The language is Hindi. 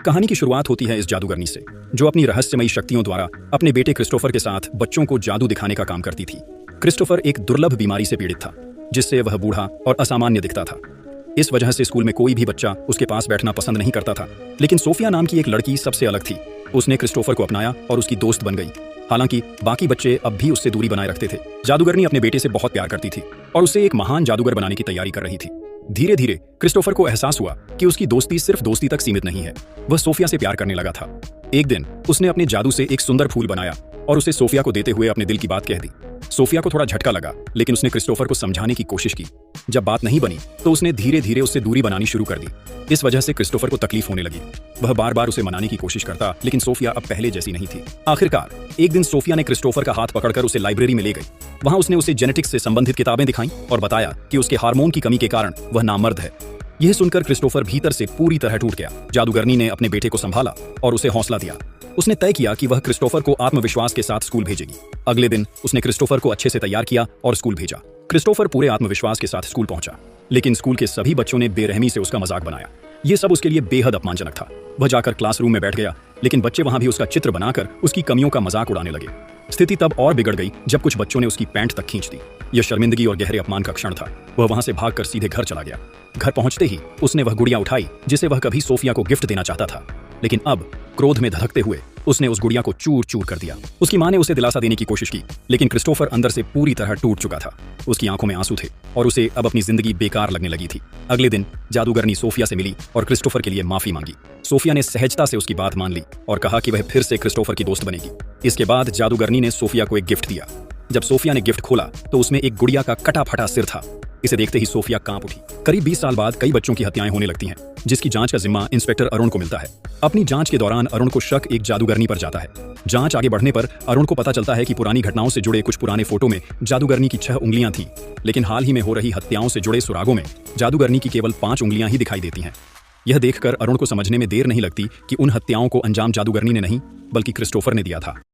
कहानी की शुरुआत होती है इस जादूगरनी से, जो अपनी रहस्यमयी शक्तियों द्वारा अपने बेटे क्रिस्टोफर के साथ बच्चों को जादू दिखाने का काम करती थी। क्रिस्टोफर एक दुर्लभ बीमारी से पीड़ित था, जिससे वह बूढ़ा और असामान्य दिखता था। इस वजह से स्कूल में कोई भी बच्चा उसके पास बैठना पसंद नहीं करता था। लेकिन सोफिया नाम की एक लड़की सबसे अलग थी। उसने क्रिस्टोफर को अपनाया और उसकी दोस्त बन गई। हालांकि बाकी बच्चे अब भी उससे दूरी बनाए रखते थे। जादूगरनी अपने बेटे से बहुत प्यार करती थी और उसे एक महान जादूगर बनाने की तैयारी कर रही थी। धीरे धीरे क्रिस्टोफर को एहसास हुआ कि उसकी दोस्ती सिर्फ दोस्ती तक सीमित नहीं है। वह सोफिया से प्यार करने लगा था। एक दिन उसने अपने जादू से एक सुंदर फूल बनाया और उसे सोफिया को देते हुए अपने दिल की बात कह दी। सोफिया को थोड़ा झटका लगा, लेकिन उसने क्रिस्टोफर को समझाने की कोशिश की। जब बात नहीं बनी तो उसने धीरे धीरे उससे दूरी बनानी शुरू कर दी। इस वजह से क्रिस्टोफर को तकलीफ होने लगी। वह बार बार उसे मनाने की कोशिश करता, लेकिन सोफिया अब पहले जैसी नहीं थी। आखिरकार एक दिन सोफिया ने क्रिस्टोफर का हाथ पकड़कर उसे लाइब्रेरी में ले गई। वहां उसने उसे जेनेटिक्स से संबंधित किताबें दिखाईं और बताया कि उसके हार्मोन की कमी के कारण वह नामर्द है। यह सुनकर क्रिस्टोफर भीतर से पूरी तरह टूट गया। जादूगरनी ने अपने बेटे को संभाला और उसे हौसला दिया। उसने तय किया कि वह क्रिस्टोफर को आत्मविश्वास के साथ स्कूल भेजेगी। अगले दिन उसने क्रिस्टोफर को अच्छे से तैयार किया और स्कूल भेजा। क्रिस्टोफर पूरे आत्मविश्वास के साथ स्कूल पहुंचा, लेकिन स्कूल के सभी बच्चों ने बेरहमी से उसका मजाक बनाया। यह सब उसके लिए बेहद अपमानजनक था। वह जाकर क्लासरूम में बैठ गया, लेकिन बच्चे वहां भी उसका चित्र बनाकर उसकी कमियों का मजाक उड़ाने लगे। स्थिति तब और बिगड़ गई जब कुछ बच्चों ने उसकी पैंट तक खींच दी। यह शर्मिंदगी और गहरे अपमान का क्षण था। वह वहां से भागकर सीधे घर चला गया। घर पहुंचते ही उसने वह गुड़िया उठाई जिसे वह कभी सोफिया को गिफ्ट देना चाहता था, लेकिन अब क्रोध में धधकते हुए उसने उस गुड़िया को चूर चूर कर दिया। उसकी मां ने उसे दिलासा देने की कोशिश की, लेकिन क्रिस्टोफर अंदर से पूरी तरह टूट चुका था। उसकी आंखों में आंसू थे और उसे अब अपनी जिंदगी बेकार लगने लगी थी। अगले दिन जादूगरनी सोफिया से मिली और क्रिस्टोफर के लिए माफी मांगी। सोफिया ने सहजता से उसकी बात मान ली और कहा कि वह फिर से क्रिस्टोफर की दोस्त बनेगी। इसके बाद जादूगरनी ने सोफिया को एक गिफ्ट दिया। जब सोफिया ने गिफ्ट खोला तो उसमें एक गुड़िया का कटा फटा सिर था। इसे देखते ही सोफिया कांप उठी। करीब 20 साल बाद कई बच्चों की हत्याएं होने लगती हैं, जिसकी जांच का जिम्मा इंस्पेक्टर अरुण को मिलता है। अपनी जांच के दौरान अरुण को शक एक जादूगरनी पर जाता है। जांच आगे बढ़ने पर अरुण को पता चलता है कि पुरानी घटनाओं से जुड़े कुछ पुराने फोटो में जादूगरनी की 6 उंगलियां थीं, लेकिन हाल ही में हो रही हत्याओं से जुड़े सुरागों में जादूगरनी की केवल 5 उंगलियां ही दिखाई देती हैं। यह देखकर अरुण को समझने में देर नहीं लगती कि उन हत्याओं को अंजाम जादूगरनी ने नहीं, बल्कि क्रिस्टोफर ने दिया था।